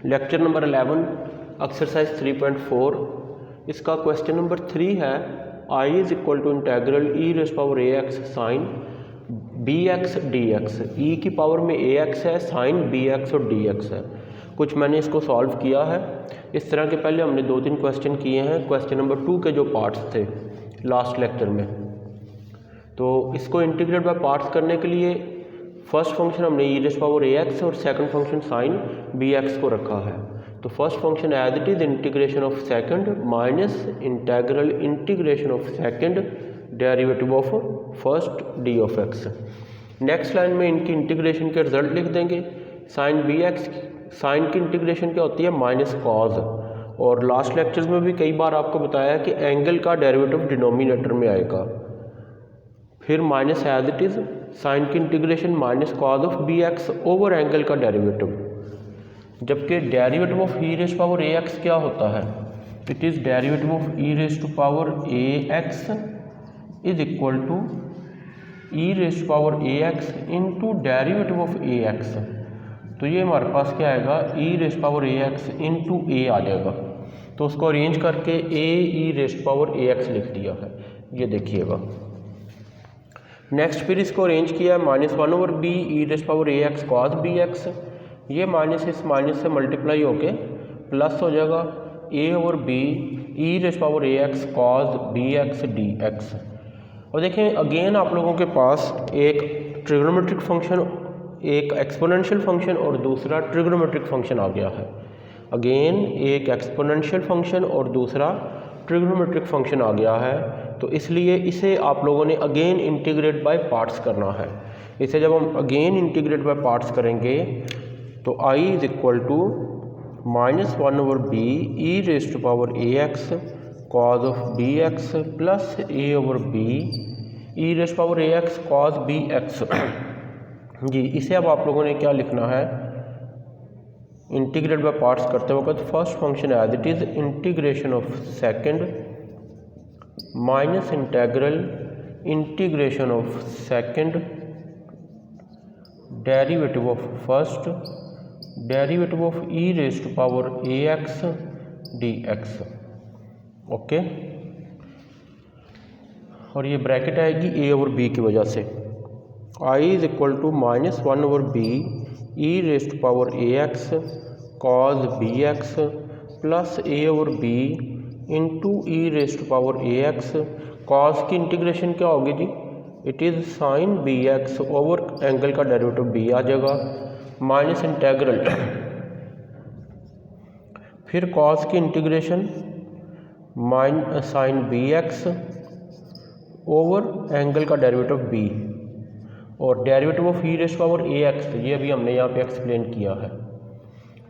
Lecture number 11 exercise 3.4 इसका question number 3 है I is equal to integral e raise power A x sine B x D x. E की पावर में a x है, sine B x और d x है। कुछ मैंने इसको सॉल्व किया है। इस तरह के पहले हमने 2-3 क्वेश्चन किए हैं क्वेश्चन नंबर 2 के जो पार्ट्स थे लास्ट लेक्चर में। तो इसको इंटीग्रेट बाय पार्ट्स करने के लिए फर्स्ट फंक्शन हमने ई रेज़ पावर ए एक्स और second function sine B X को रखा है। तो first function as it is integration of second minus integral integration of second derivative of first D of X. Next line में इनकी integration के result लिख देंगे। साइन बी एक्स, साइन की इंटीग्रेशन क्या होती है माइनस कॉज। और लास्ट लेक्चर्स में भी कई बार आपको बताया कि एंगल का डेरिवेटिव डिनोमिनेटर में आएगा। फिर minus as it is sine की integration minus cos of b x over angle का डेरिवेटिव। जबकि derivative of E raise power A x क्या होता है, it is derivative of E raise to power A x is equal to e raise power A x into derivative of a x. तो ये हमारे पास क्या आएगा, e raise power A x into a आ जाएगा। तो उसको अरेंज करके ए ई रेज़ पावर ए एक्स लिख दिया है, ये देखिएगा। नेक्स्ट फिर इसको अरेंज किया -1 over b e raise power ए एक्स कॉस बी एक्स। ये माइनस इस माइनस से मल्टीप्लाई होके प्लस हो जाएगा a over b e raise power A x cos b x D x. और देखें अगेन आप लोगों के पास एक ट्रिग्नोमेट्रिक फंक्शन, एक एक्सपोनेंशियल फंक्शन और दूसरा ट्रिग्नोमेट्रिक फंक्शन आ गया है। अगेन एक एक्सपोनेंशियल फंक्शन और दूसरा ट्रिग्नोमेट्रिक फंक्शन आ गया है। तो इसलिए इसे आप लोगों ने अगेन इंटीग्रेट बाय पार्ट्स करना है। इसे जब हम अगेन इंटीग्रेट बाय पार्ट्स करेंगे तो I is equal to -1 over b e raise to power A x cos of b x plus a over b e raise power A x cos b x. जी इसे अब आप लोगों ने क्या लिखना है, इंटीग्रेट बाय पार्ट्स करते वक्त first function as it is integration of second minus integral integration of second derivative of first derivative of E raise to power A X D X. Okay, और ये ब्रैकेट आएगी ए over B की वजह से। I is equal to -1 over b e raise to power A x cos b x plus a over b into e raise to power A x. Cos की integration क्या होगी जी, it is sine B x over angle का derivative b आ जाएगा minus integral फिर cos की integration sine B x over angle का डेरिवेटिव बी और derivative of E raise power A x, ये अभी हमने यहाँ पे एक्सप्लेन किया है।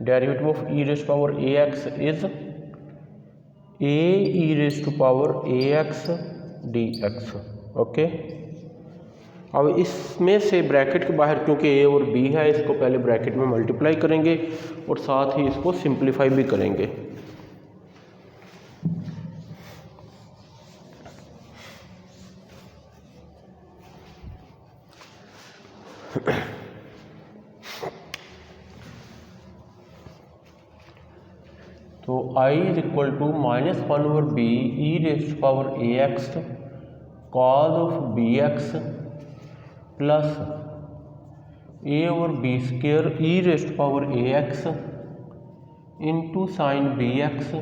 Derivative of E raise power A x is A E raise to power A X D X. Okay, अब इसमें से ब्रैकेट के बाहर क्योंकि ए और बी है, इसको पहले ब्रैकेट में मल्टीप्लाई करेंगे और साथ ही इसको सिंप्लीफाई भी करेंगे। तो I is equal to -1 over b e raise to power A x cos of b x plus a over b square e raise to power A x into sine B x.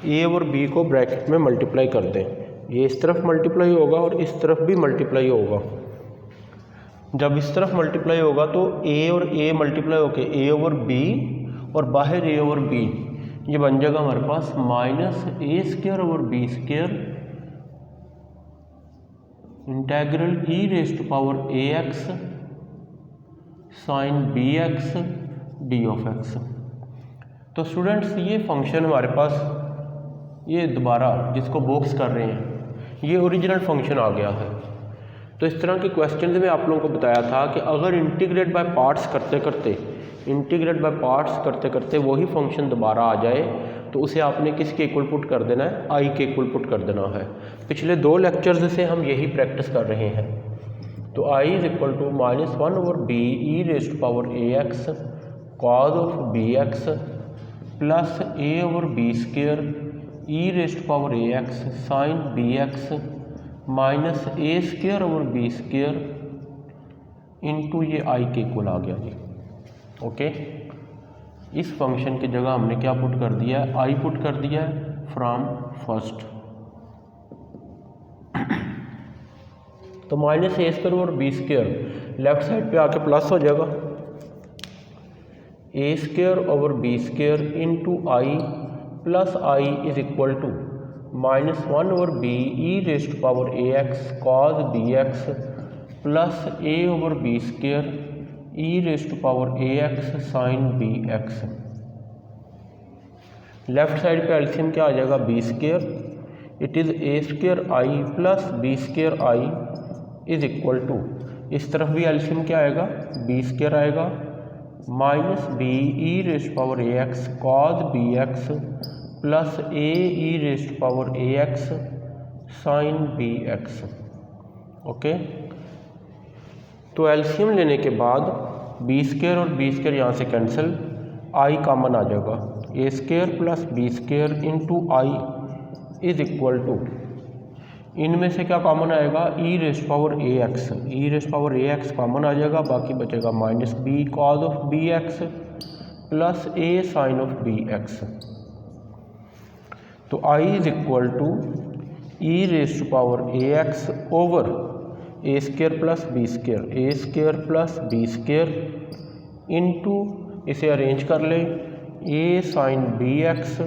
A over b को bracket में multiply कर दें, ये इस तरफ multiply होगा और इस तरफ भी मल्टीप्लाई होगा। जब इस तरफ मल्टीप्लाई होगा तो ए और ए मल्टीप्लाई होके ए ओवर बी और बाहर ए ओवर बी, ये बन जाएगा हमारे पास minus a square over b square integral e raise to power A x sine B x d of x. तो स्टूडेंट्स ये फंक्शन हमारे पास, ये दोबारा जिसको बॉक्स कर रहे हैं, ये ओरिजिनल फंक्शन आ गया है। तो इस तरह के क्वेश्चन में आप लोगों को बताया था कि अगर इंटीग्रेट बाय पार्ट्स करते करते वही फंक्शन दोबारा आ जाए तो उसे आपने किसके इक्वल पुट कर देना है, आई के इक्वल पुट कर देना है। पिछले 2 लेक्चर्स से हम यही प्रैक्टिस कर रहे हैं। तो I is equal to -1 over b e raise to power A x cos of b x plus a over b square e raised power A x sine B x minus a square over b square into ये I के equal आ गया जी। Okay, इस function की जगह हमने क्या put कर दिया है, आई पुट कर दिया है फ्रॉम फर्स्ट। तो माइनस ए स्क्र और बी स्क्र लेफ्ट साइड पे आके प्लस हो जाएगा, a square over b square into I plus I is equal to minus 1 over b e raised power A x cos b x plus a over b square e raised power A x sine B x. Left side पे LCM क्या आ जाएगा, b square, it is a square I plus b square I is equal to, इस तरफ भी LCM क्या आएगा, b square आएगा minus b e raised power A x cos b x plus a e raised power A x sine B x. Okay, तो LCM लेने के बाद बी स्क्र और बी स्क्र यहाँ से कैंसिल, आई कॉमन आ जाएगा, a square plus b square into I is equal to, इनमें से क्या कॉमन आएगा, ई रेस्ट पावर ए एक्स, ई रेस्ट पावर ए एक्स कॉमन आ जाएगा, बाकी बचेगा minus b cos of b x plus a sine of b x. तो I is equal to e raised power A x over a square plus b square, a square plus b square into, इसे arrange कर ले, a sine B x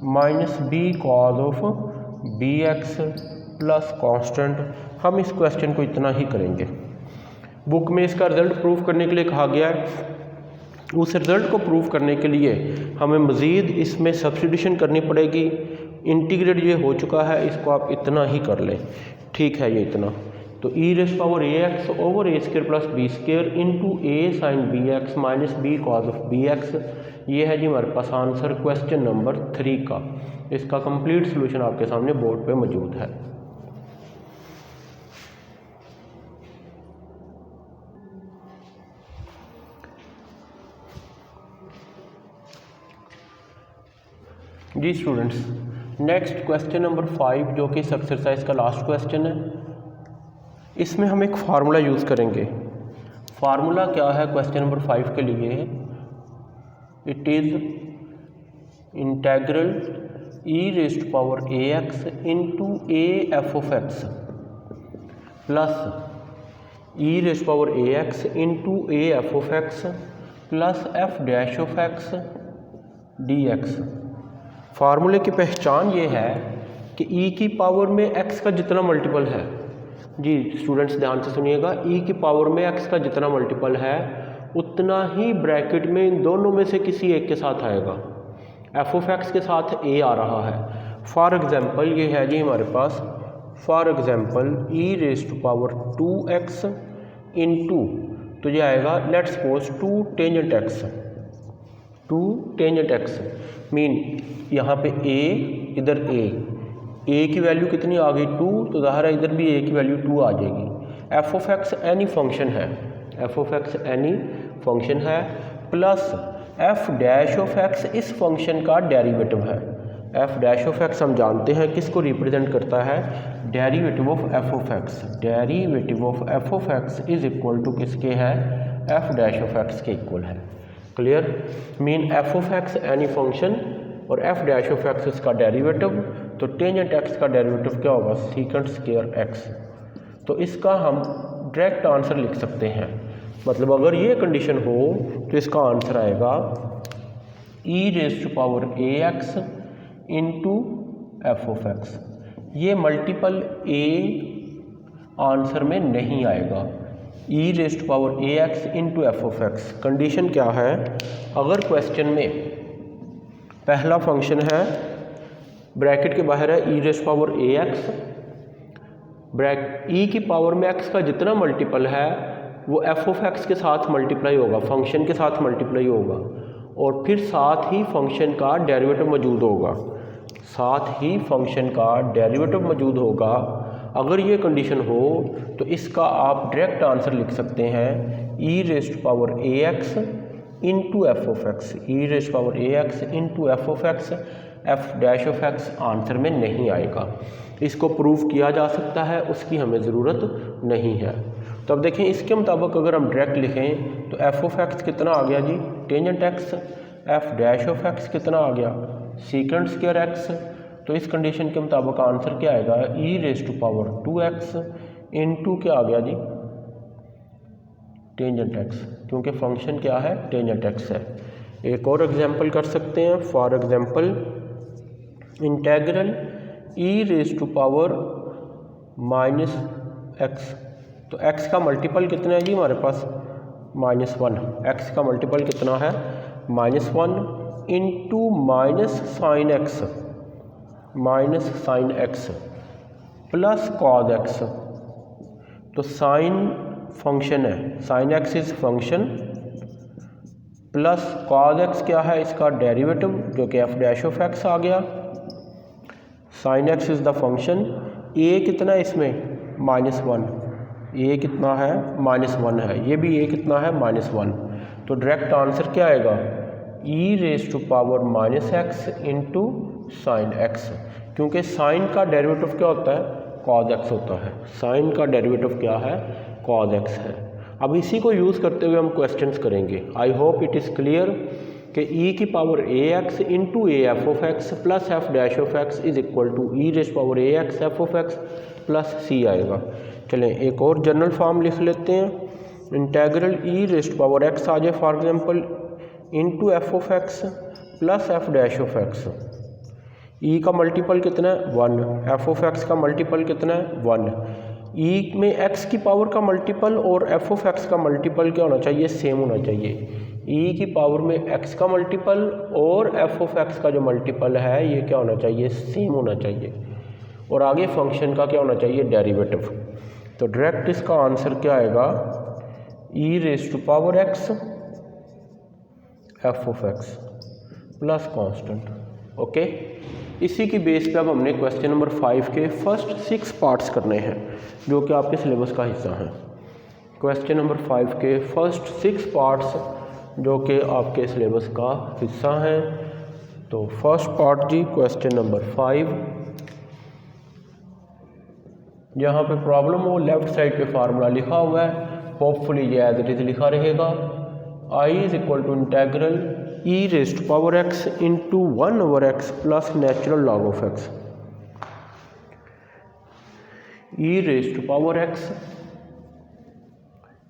minus b cos of b x plus constant. हम इस question को इतना ही करेंगे। Book में इसका रिजल्ट प्रूव करने के लिए कहा गया है, उस रिजल्ट को प्रूव करने के लिए हमें मज़ीद इसमें सब्स्टिट्यूशन करनी पड़ेगी। इंटीग्रेट ये हो चुका है, इसको आप इतना ही कर लें, ठीक है, ये इतना। तो e raised power A x over a square plus b square into a sine B x minus b cos of b x, ये है जी हमारे पास आंसर क्वेश्चन नंबर 3 का। इसका कंप्लीट सोल्यूशन आपके सामने बोर्ड पे मौजूद है। जी स्टूडेंट्स, नेक्स्ट क्वेश्चन नंबर 5 जो कि इस एक्सरसाइज का लास्ट क्वेश्चन है, इसमें हम एक फार्मूला यूज़ करेंगे। फार्मूला क्या है क्वेश्चन नंबर 5 के लिए, it is integral E raised power A x into a f of x plus E raised power A x into a f of x plus f dash of x D x. फार्मूले की पहचान ये है कि e की पावर में x का जितना मल्टीपल है, जी स्टूडेंट्स ध्यान से सुनिएगा, ई की पावर में एक्स का जितना मल्टीपल है उतना ही ब्रैकेट में इन दोनों में से किसी एक के साथ आएगा। एफ ऑफ एक्स के साथ ए आ रहा है। फॉर एग्जांपल ये है जी हमारे पास, for example e raised power 2x into, तो ये आएगा let suppose 2 tangent x, 2 tangent x mean यहाँ पे ए, इधर ए की वैल्यू कितनी आ गई 2, तो ज़ाहिर है इधर भी ए की वैल्यू 2 आ जाएगी। F of x any function है, F of x any function है, plus f dash of x इस फंक्शन का डेरिवेटिव है। एफ डैश ऑफ एक्स हम जानते हैं किसको रिप्रेजेंट करता है, derivative of f of x, derivative of f of x is equal to किसके है, एफ डैश ऑफ एक्स के इक्वल है। Clear, mean f of x any function और एफ डैश ऑफ एक्स इसका डेरिवेटिव, तो tangent x का derivative क्या होगा, सीकेंट स्क्वायर एक्स। तो इसका हम डायरेक्ट आंसर लिख सकते हैं, मतलब अगर ये कंडीशन हो तो इसका आंसर आएगा e raised power A x into F of x. ये मल्टीपल ए आंसर में नहीं आएगा, e raised power A x into F of x. Condition क्या है, अगर क्वेश्चन में पहला फंक्शन है, ब्रैकेट के बाहर है ई रेस्ट पावर ए एक्स, ई की पावर में एक्स का जितना मल्टीपल है वो एफ ऑफ एक्स के साथ मल्टीप्लाई होगा, फंक्शन के साथ मल्टीप्लाई होगा, और फिर साथ ही फंक्शन का डेरिवेटिव मौजूद होगा, साथ ही फंक्शन का डेरिवेटिव मौजूद होगा। अगर ये कंडीशन हो तो इसका आप डायरेक्ट आंसर लिख सकते हैं e raised power A x into F of x, e raise power A x into F of x, f dash of x answer में नहीं आएगा। इसको प्रूव किया जा सकता है, उसकी हमें ज़रूरत नहीं है। तो अब देखें इसके मुताबिक अगर हम डायरेक्ट लिखें तो एफ ऑफ एक्स कितना आ गया जी, tangent x, f dash of x कितना आ गया, सीकेंट स्क्वायर एक्स। तो इस कंडीशन के मुताबिक आंसर क्या आएगा, e raise to power 2x into क्या आ गया जी, टेंजेंट एक्स, क्योंकि फंक्शन क्या है, टेंजेंट एक्स है। एक और एग्जांपल कर सकते हैं, for example integral E raise to power minus X. तो x का मल्टीपल कितना है जी हमारे पास, -1। x का मल्टीपल कितना है, -1 into minus sine x plus cos x. तो साइन फंक्शन है, sine x is function, plus cos x क्या है, इसका डेरिवेटिव जो कि एफ डैश ऑफ एक्स आ गया। Sine x is the function, a कितना है इसमें, -1, ए कितना है, -1 है, ये भी ए कितना है, -1। तो डायरेक्ट आंसर क्या आएगा, e raise to power -x into sine x, क्योंकि साइन का डेरिवेटिव क्या होता है, कॉज एक्स होता है। साइन का डेरिवेटिव क्या है, कॉज एक्स है। अब इसी को यूज़ करते हुए हम क्वेश्चंस करेंगे। I hope it is clear कि ई की power A x into a f of x plus f dash of x is equal to e raise power A x f of x plus c आएगा। चलें एक और general form लिख लेते हैं, integral ई raise power x आ जाए for example into F of x plus f dash of x. E का मल्टीपल कितना है, 1, एफ ऑफ एक्स का मल्टीपल कितना है, 1। ई में एक्स की पावर का मल्टीपल और एफ ऑफ एक्स का मल्टीपल क्या होना चाहिए, सेम होना चाहिए। ई की पावर में एक्स का मल्टीपल और एफ ऑफ एक्स का जो मल्टीपल है ये क्या होना चाहिए, सेम होना चाहिए। और आगे फंक्शन का क्या होना चाहिए, डेरिवेटिव। तो डायरेक्ट इसका आंसर क्या आएगा, e raise to power x f of x plus constant. Okay, इसी की बेस पे अब हमने क्वेश्चन नंबर 5 के फर्स्ट 6 पार्ट्स करने हैं जो कि आपके सिलेबस का हिस्सा हैं। क्वेश्चन नंबर 5 के फर्स्ट 6 पार्ट्स जो कि आपके सिलेबस का हिस्सा हैं। तो फर्स्ट पार्ट जी क्वेश्चन नंबर 5, जहाँ पे प्रॉब्लम हो लेफ्ट साइड पे फार्मूला लिखा हुआ है, होपफुली ये एज इट इज़ लिखा रहेगा। I is equal to integral E raise to power x into 1/x plus natural log of x. E raise to power x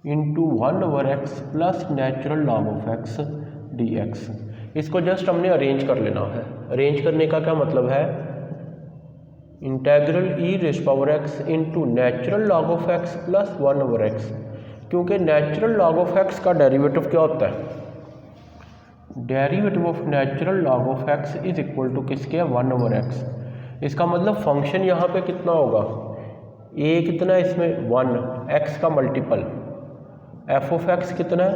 into 1/x plus natural log of x D x. इसको just हमने arrange कर लेना है। Arrange करने का क्या मतलब है, integral E raise power x into natural log of x plus 1/x, क्योंकि नेचुरल लॉग ऑफ एक्स का डेरिवेटिव क्या होता है, derivative of natural log of x is equal to किसके, 1/x। इसका मतलब फंक्शन यहाँ पे कितना होगा, ए कितना है इसमें 1, एक्स का मल्टीपल, एफ ऑफ एक्स कितना है,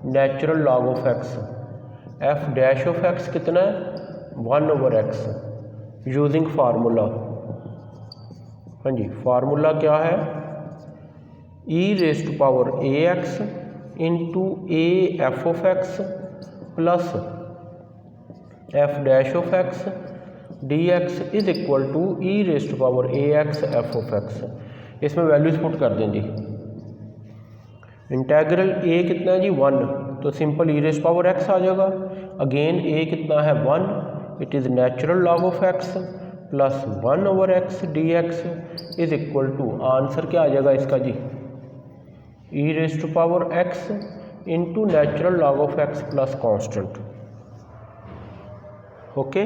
natural log of x, f dash of x कितना है 1/x यूजिंग फार्मूला। हाँ जी, फार्मूला क्या है, e raise to power A x into a f of x plus f dash of x D x is equal to e raise to power A x f of x. इसमें values put कर दें जी। Integral ए कितना है जी 1, तो simple e raise power x आ जाएगा। Again a कितना है 1, it is natural log of x plus 1/x d x is equal to, answer क्या आ जाएगा इसका जी, e raise to power x into natural log of x plus constant. Okay,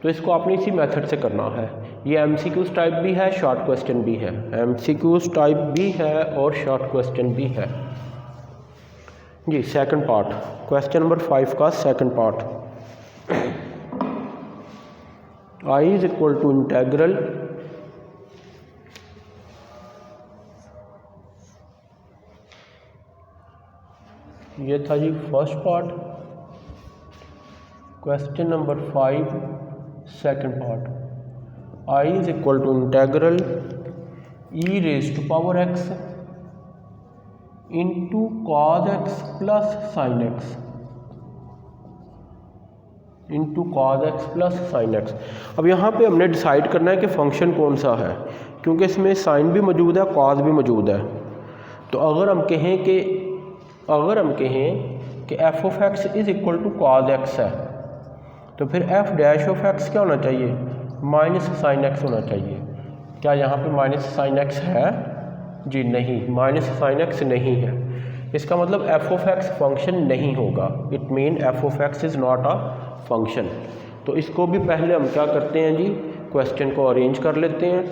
तो इसको आपने इसी मेथड से करना है। ये एमसीक्यूज टाइप भी है, शॉर्ट क्वेश्चन भी है, एमसीक्यूज टाइप भी है और शॉर्ट क्वेश्चन भी है जी। सेकंड पार्ट, क्वेश्चन नंबर 5 का second part, I is equal to integral ये था जी first part. Question number 5 second part, I is equal to integral E raise to power x into cos x plus sine x. Into cos x plus sine x. अब यहाँ पे हमने decide करना है कि फंक्शन कौन सा है, क्योंकि इसमें साइन भी मौजूद है, कॉज भी मौजूद है। तो अगर हम कहें कि F of x is equal to cos X है, तो फिर एफ डैश ऑफ एक्स क्या होना चाहिए, माइनस साइन एक्स होना चाहिए। क्या यहाँ पे माइनस साइन एक्स है? जी नहीं, माइनस साइन एक्स नहीं है। इसका मतलब एफ ऑफ एक्स फंक्शन नहीं होगा। It mean f of x is not a function. तो इसको भी पहले हम क्या करते हैं जी, क्वेश्चन को अरेंज कर लेते हैं।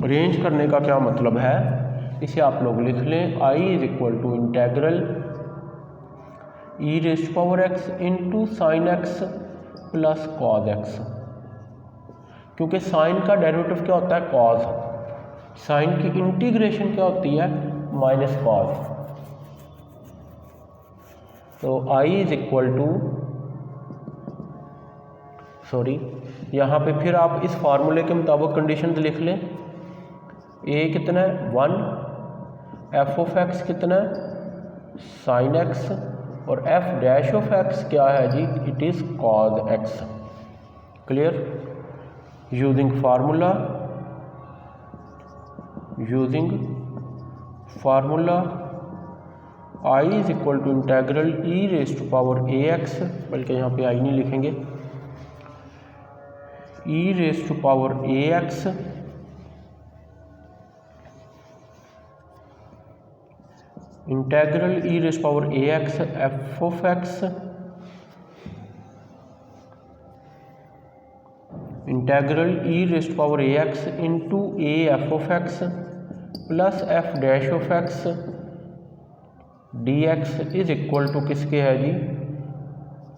अरेंज करने का क्या मतलब है, इसे आप लोग लिख लें, I is equal to integral e raise power x into sine x plus cos x. क्योंकि साइन का डेरिवेटिव क्या होता है, कॉज। साइन की इंटीग्रेशन क्या होती है, माइनस कॉज। तो I is equal to, sorry, यहाँ पे फिर आप इस फार्मूले के मुताबिक कंडीशंस लिख लें। ए कितना है 1, एफ ऑफ एक्स कितना है साइन एक्स, और एफ डैश ऑफ एक्स क्या है जी, it is cos x. Clear? Using formula I is equal to integral e raise to power A x, बल्कि यहाँ पे आई नहीं लिखेंगे, e raise to power A x integral e raise power A x f of x integral e raise power A x into a f of x plus f dash of x D x is equal to किसके है जी,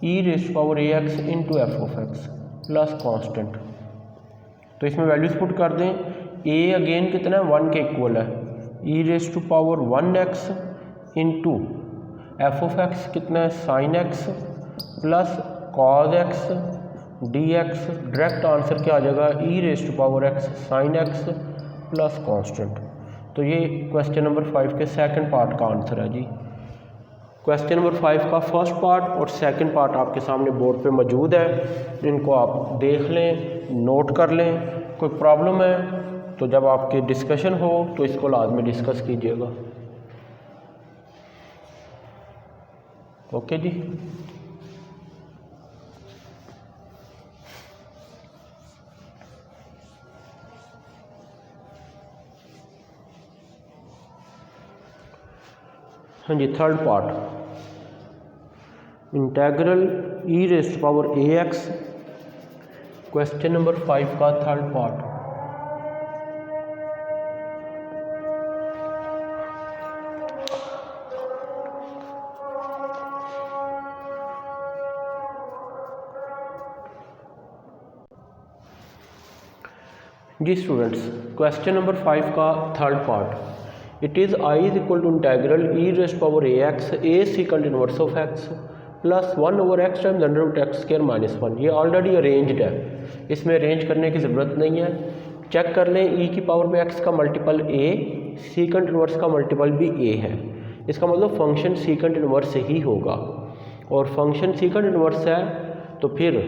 e raise power A x into F of x plus constant. तो इसमें values put कर दें। ए again कितना है, 1 के इक्वल है, E raise to power 1x into F of x कितना है, sine x plus cos X D X. Direct answer क्या आ जाएगा, E raise to power X sine x plus constant. तो ये क्वेश्चन नंबर 5 के सेकंड पार्ट का answer है जी। क्वेश्चन नंबर 5 का फर्स्ट पार्ट और सेकंड पार्ट आपके सामने बोर्ड पे मौजूद है, इनको आप देख लें, नोट कर लें। कोई प्रॉब्लम है तो जब आपके डिस्कशन हो तो इसको लाजमी डिस्कस कीजिएगा। ओके जी। हाँ जी, third part, integral e raise to power A x, question number 5 का थर्ड पार्ट। जी स्टूडेंट्स, क्वेश्चन नंबर 5 का third part, it is I is equal to integral e raise power A x a secant inverse of x plus 1 over x times under root x square minus 1। ये already arranged है, इसमें arrange करने की ज़रूरत नहीं है। Check कर लें, ई की पावर में एक्स का मल्टीपल ए, सीकंड इनवर्स का मल्टीपल भी ए है। इसका मतलब फंक्शन सीकंड इनवर्स ही होगा, और फंक्शन सीकंड इनवर्स है तो फिर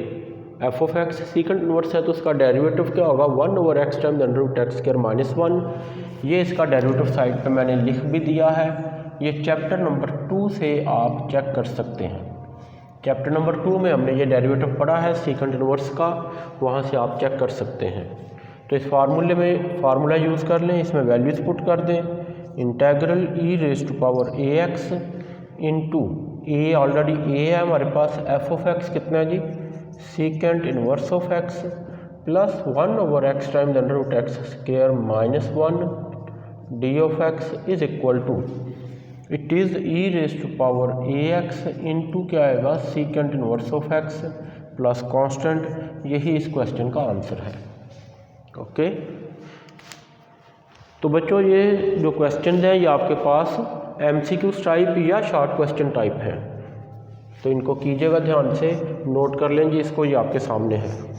F of X secant inverse है तो उसका डेरिवेटिव क्या होगा, 1 over x times under root x square minus 1। ये इसका डेरिवेटिव साइड पे मैंने लिख भी दिया है। ये चैप्टर नंबर 2 से आप चेक कर सकते हैं। चैप्टर नंबर 2 में हमने ये डेरिवेटिव पढ़ा है सीकंड इनवर्स का, वहाँ से आप चेक कर सकते हैं। तो इस फार्मूले में फार्मूला यूज़ कर लें, इसमें वैल्यूज़ पुट कर दें। Integral e raise to power A x into a, already a है हमारे पास, एफ ऑफ एक्स कितना है जी, secant inverse of x plus 1 over x times under root x square minus 1 d of x is equal to, it is e raise to power A x into क्या आएगा, secant inverse of x plus constant. यही इस question का answer है। Okay, तो बच्चों ये जो क्वेश्चन हैं ये आपके पास MCQ टाइप या शॉर्ट क्वेश्चन टाइप हैं, तो इनको कीजिएगा ध्यान से, नोट कर लें जी इसको, ये आपके सामने है।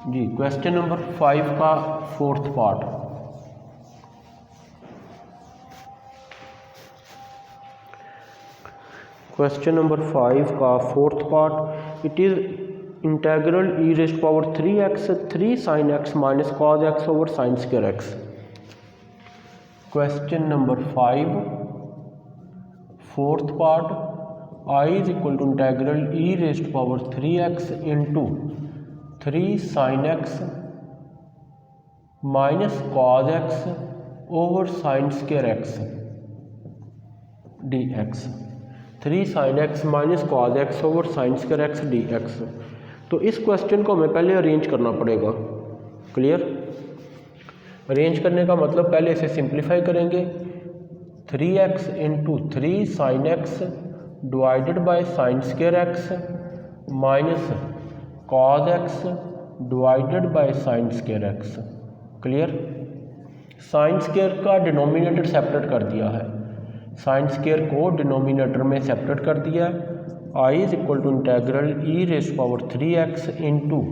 जी क्वेश्चन नंबर 5 का फोर्थ पार्ट, क्वेश्चन नंबर 5 का fourth part, it is integral E raised power 3x 3 sin x minus cos x over sin square x। Question number 5 fourth part, I is equal to integral E raised power 3x into 3 sin x minus cos x over sin square x dx। 3 sin x minus cos x over sin square x dx। तो इस question को हमें पहले arrange करना पड़ेगा। Clear? Arrange करने का मतलब पहले इसे सिंप्लीफाई करेंगे। 3x into 3 sin x divided by sin square x minus cos x divided by sin square x। Clear? sin square का डिनोमिनेटर सेपरेट कर दिया है, साइन स्क्वायर को डिनोमिनेटर में सेपरेट कर दिया है। I is equal to integral E raised power 3x into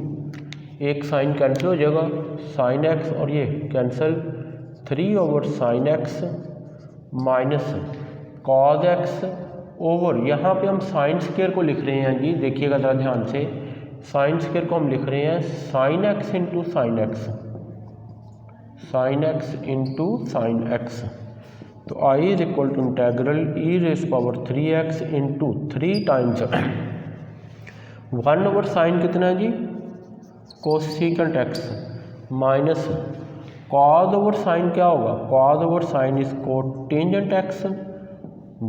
एक साइन कैंसिल हो जाएगा, साइन x और ये cancel 3 over sine x minus cos x over, यहाँ पे हम साइन स्क्वायर को लिख रहे हैं जी, देखिएगा ज़रा ध्यान से, साइन स्क्वायर को हम लिख रहे हैं sine x into sine x, sine x into sine x। तो I is equal to integral E raised power 3x into 3 times 1 over sine कितना है जी, cosecant x minus cos over sine क्या होगा, cos over sine is cotangent x,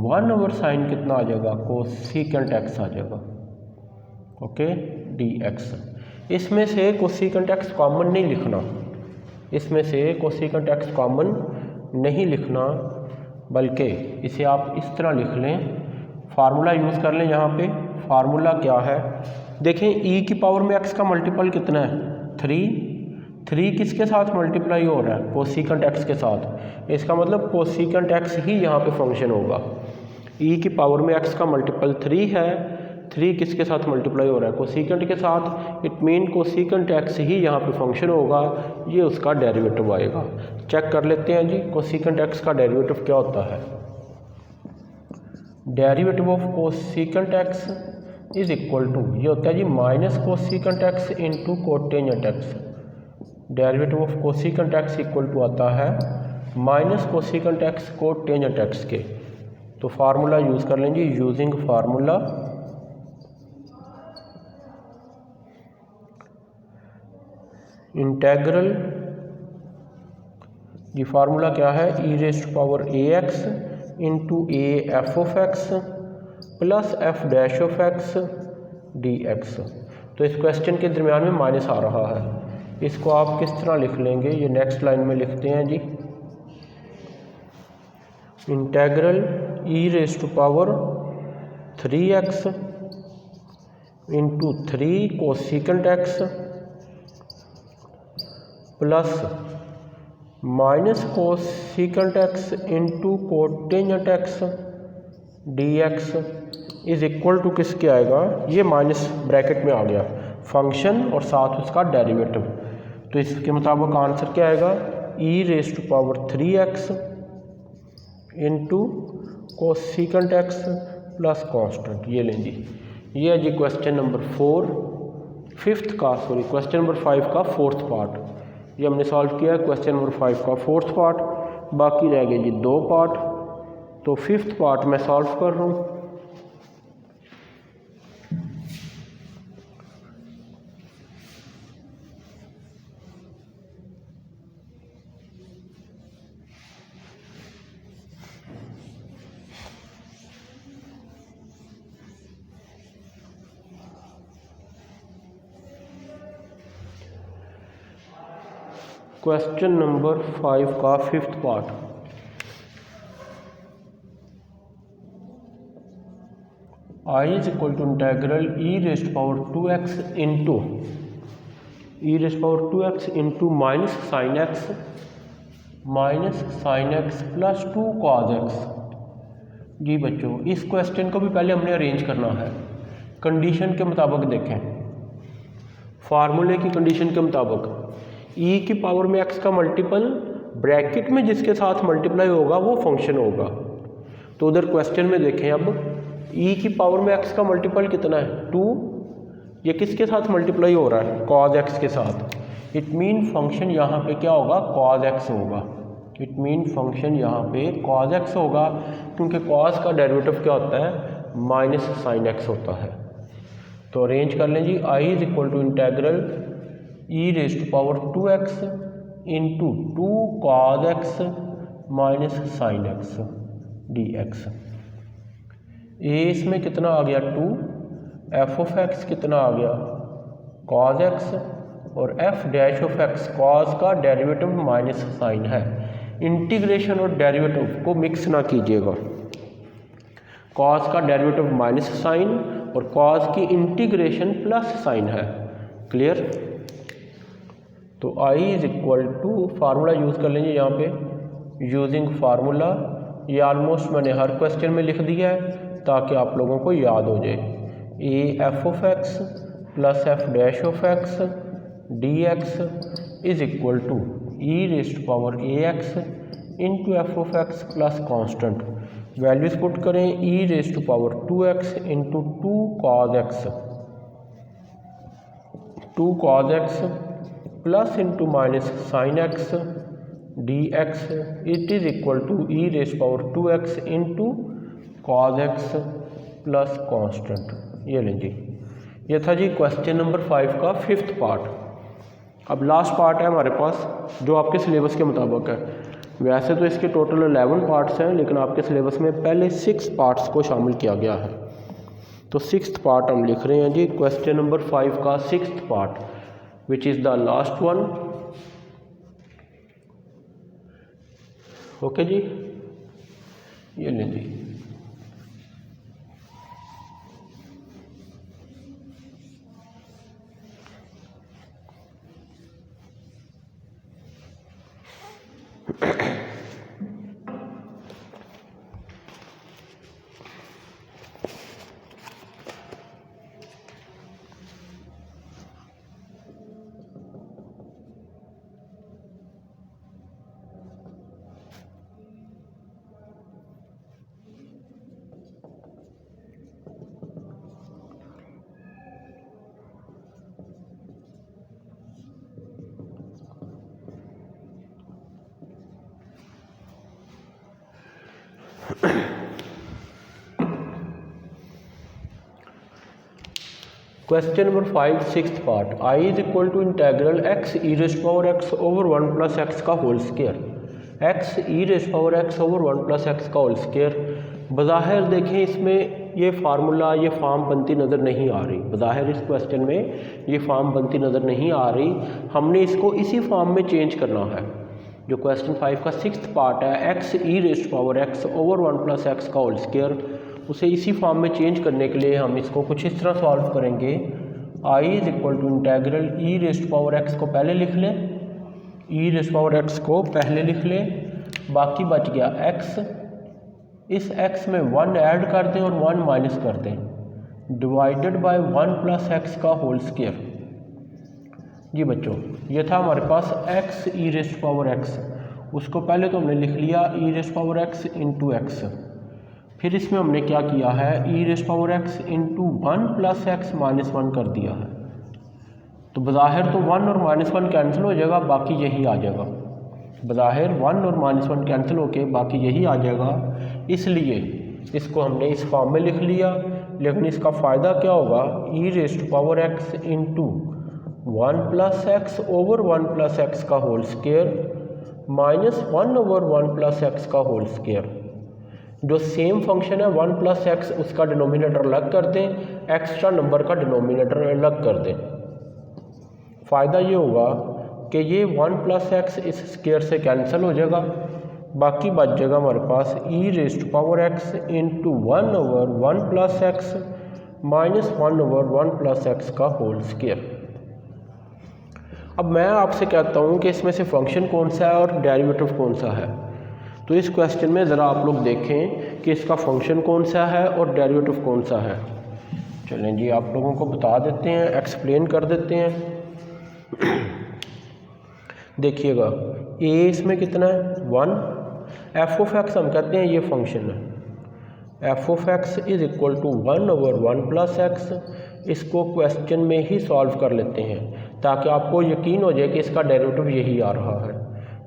1 over sine कितना आ जाएगा, cosecant x आ जाएगा। Okay, dx। इसमें से कोसेकेंट x कॉमन नहीं लिखना, इसमें से कोसेकेंट x कॉमन नहीं लिखना, बल्कि इसे आप इस तरह लिख लें, फार्मूला यूज़ कर लें। यहाँ पे फार्मूला क्या है देखें, e की पावर में x का मल्टीपल कितना है, 3 किसके साथ मल्टीप्लाई हो रहा है, कोसेकेंट x के साथ। इसका मतलब कोसेकेंट x ही यहाँ पे फंक्शन होगा। e की पावर में x का मल्टीपल 3 है, 3 किसके साथ मल्टीप्लाई हो रहा है, कोसेकेंट के साथ। इट मीन कोसेकेंट x ही यहाँ पे फंक्शन होगा, ये उसका डेरिवेटिव आएगा। चेक कर लेते हैं जी, कोसेकेंट x का डेरिवेटिव क्या होता है। Derivative of cosecant x is equal to, ये होता है जी minus cosecant x into cotangent x। Derivative of cosecant x equal to आता है minus cosecant x cotangent x के। तो फार्मूला यूज़ कर लेंगे, यूजिंग फार्मूला इंटेग्रल, ये फार्मूला क्या है, e raised power ax into a f of x plus f dash of x dx। तो इस क्वेश्चन के दरमियान में माइनस आ रहा है, इसको आप किस तरह लिख लेंगे, ये नेक्स्ट लाइन में लिखते हैं जी, integral E raised power 3x into 3 cosecant x plus minus cosecant x into cotangent x dx is equal to किसके आएगा, ये माइनस ब्रैकेट में आ गया फंक्शन और साथ उसका डेरिवेटिव। तो इसके मुताबिक आंसर क्या आएगा, e raised power 3x into cosecant x plus constant. ये लें जी, ये है जी क्वेश्चन नंबर क्वेश्चन नंबर 5 का फोर्थ पार्ट, ये हमने सॉल्व किया क्वेश्चन नंबर 5 का फोर्थ पार्ट। बाकी रह गए जी 2 पार्ट, तो फिफ्थ पार्ट मैं सॉल्व कर रहा हूँ। क्वेश्चन नंबर 5 का fifth part, I is equal to integral E raised power 2x into minus sine x plus 2 cos x। जी बच्चों, इस क्वेश्चन को भी पहले हमने अरेंज करना है, कंडीशन के मुताबिक देखें, फार्मूले की कंडीशन के मुताबिक e की पावर में x का मल्टीपल ब्रैकेट में जिसके साथ मल्टीप्लाई होगा वो फंक्शन होगा। तो उधर क्वेश्चन में देखें, अब ई की पावर में एक्स का मल्टीपल कितना है 2, ये किसके साथ मल्टीप्लाई हो रहा है कॉज एक्स के साथ। इट मीन फंक्शन यहाँ पे क्या होगा कॉज एक्स होगा। इट मीन फंक्शन यहाँ पे कॉज एक्स होगा, क्योंकि कॉज का डेरिवेटिव क्या होता है माइनस साइन एक्स होता है। तो अरेंज कर लें जी, I is equal to integral E raise to power 2x into 2 cos x minus sine x D x. ए इसमें कितना आ गया 2, एफ ऑफ एक्स कितना आ गया कॉज एक्स, और f dash of x cos का डेरिवेटिव माइनस साइन है। इंटीग्रेशन और डेरिवेटिव को मिक्स ना कीजिएगा। कॉज का डेरिवेटिव माइनस साइन और कॉज की इंटीग्रेशन प्लस साइन है। क्लियर। तो I is equal to formula use कर लेंगे यहाँ पे, यूजिंग फार्मूला। ये ऑलमोस्ट मैंने हर क्वेश्चन में लिख दिया है ताकि आप लोगों को याद हो जाए। A f of x plus f dash of x D x is equal to e raise to power A x into F of x plus constant. Values put करें, e raise to power 2x into 2 cos x, 2 cos x plus into minus sine x D x it is equal to e raise power 2x into cos x plus constant. ये लें जी, ये था जी question number 5 का 5th part. अब last part है हमारे पास जो आपके सिलेबस के मुताबिक है। वैसे तो इसके टोटल 11 पार्ट्स हैं, लेकिन आपके सिलेबस में पहले 6 पार्ट्स को शामिल किया गया है। तो 6th पार्ट हम लिख रहे हैं जी, क्वेश्चन नंबर 5 का 6th part which is the last one. Okay जी, ये लें जी। Question number 5 6th part, I is equal to integral x e raise power x over 1 plus x का whole square, x e raise power x over 1 plus x का whole square. बज़ाहिर देखें इसमें ये फार्मूला ये फॉर्म बनती नज़र नहीं आ रही, बज़ाहिर इस क्वेश्चन में ये फॉर्म बनती नज़र नहीं आ रही। हमने इसको इसी फॉर्म में चेंज करना है। जो क्वेश्चन 5 का 6th पार्ट है, x e raise power x over 1 plus x का होल स्क्वायर, उसे इसी फॉर्म में चेंज करने के लिए हम इसको कुछ इस तरह सॉल्व करेंगे। I is equal to integral E raise power x को पहले लिख लें, ई रेज पावर एक्स को पहले लिख लें, बाकी बच गया एक्स। इस एक्स में 1 ऐड कर दें और 1 माइनस कर दें, डिवाइडेड बाय 1 प्लस एक्स का होल स्क्वायर। जी बच्चों, ये था हमारे पास x e raise power x, उसको पहले तो हमने लिख लिया e raise power x into x. फिर इसमें हमने क्या किया है, e raise power x into 1 plus x minus 1 कर दिया है। तो बज़ाहिर तो 1 और -1 कैंसिल हो जाएगा, बाकी यही आ जाएगा। बज़ाहिर 1 और -1 कैंसिल होके बाकी यही आ जाएगा, इसलिए इसको हमने इस फॉर्म में लिख लिया। लेकिन इसका फ़ायदा क्या होगा, e raise to power x into 1 plus x over 1 plus x का whole square minus 1 over 1 plus x का होल स्क्वायर। जो सेम फंक्शन है 1 प्लस एक्स, उसका डिनोमिनेटर अलग कर दें, एक्स्ट्रा नंबर का डिनोमिनेटर अलग कर दें। फ़ायदा ये होगा कि ये 1 प्लस एक्स इस स्क्वायर से कैंसिल हो जाएगा, बाकी बच जाएगा हमारे पास e raise to power x into 1 over 1 plus x minus 1 over 1 plus x का होल स्क्वायर। अब मैं आपसे कहता हूँ कि इसमें से फंक्शन कौन सा है और डेरिवेटिव कौन सा है। तो इस क्वेश्चन में ज़रा आप लोग देखें कि इसका फंक्शन कौन सा है और डेरिवेटिव कौन सा है। चलें जी, आप लोगों को बता देते हैं, एक्सप्लेन कर देते हैं। देखिएगा, ए इसमें कितना है 1, एफ ऑफ एक्स हम कहते हैं ये फंक्शन है, F of x is equal to 1/1 plus X. इसको क्वेश्चन में ही सॉल्व कर लेते हैं ताकि आपको यकीन हो जाए कि इसका डेरिवेटिव यही आ रहा है।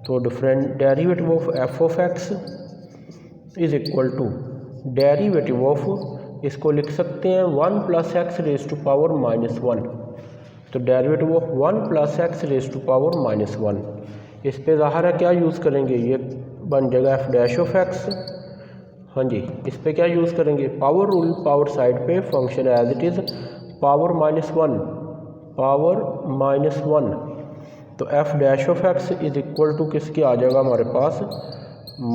तो different derivative of f of x is equal to derivative of, इसको लिख सकते हैं 1 plus x raise to power -1। तो derivative of 1 plus x raise to power -1, इस पे ज़ाहिर है क्या यूज़ करेंगे, ये बन जाएगा एफ डैश ऑफ एक्स। हाँ जी, इस पे क्या यूज़ करेंगे, पावर रूल, पावर साइड पे function as it is power -1। तो f dash of x is equal to किसके आ जाएगा हमारे पास,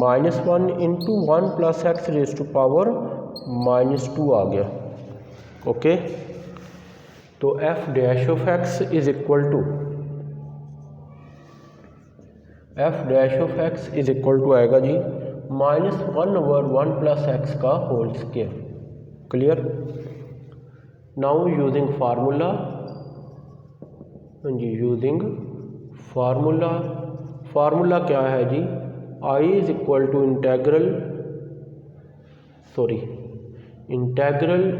-1 into 1 plus x raise to power -2 आ गया। ओके, तो f dash of x is equal to आएगा जी -1/1 प्लस एक्स का whole square. Clear. Now using formula, जी यूजिंग फार्मूला क्या है जी, I is equal to integral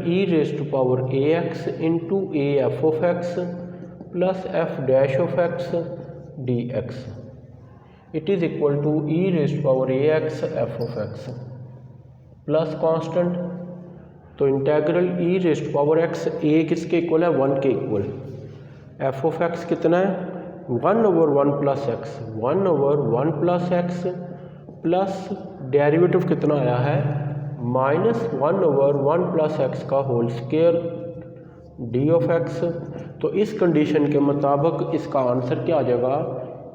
E raise to power A x into a f of x plus f dash of x D x. It is equal to e raise to power A x f of x plus constant. तो integral E raise to power x ए किसके equal है, 1 के equal. F of x कितना है, 1/1 plus x, 1/1 plus x plus derivative कितना आया है, -1/1 प्लस एक्स का whole square d of x. तो इस कंडीशन के मुताबिक इसका आंसर क्या आ जाएगा,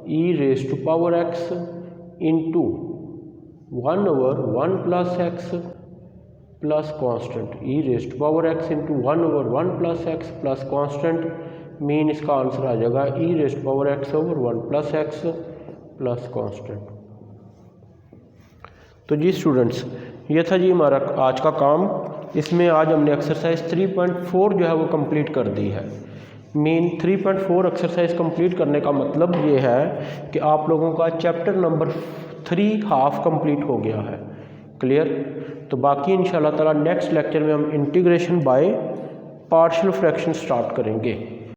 e raise to power x into 1/1 plus x plus constant, e raise to power x into 1/1 plus x plus constant, mean इसका आंसर आ जाएगा e raise to power x over 1 plus x plus constant. तो जी students, ये था जी हमारा आज का काम। इसमें आज हमने एक्सरसाइज 3.4 जो है वो कंप्लीट कर दी है। मेन 3.4 एक्सरसाइज कंप्लीट करने का मतलब ये है कि आप लोगों का चैप्टर नंबर 3 हाफ कंप्लीट हो गया है। क्लियर। तो बाकी इंशाल्लाह ताला नेक्स्ट लेक्चर में हम integration by partial fraction start करेंगे।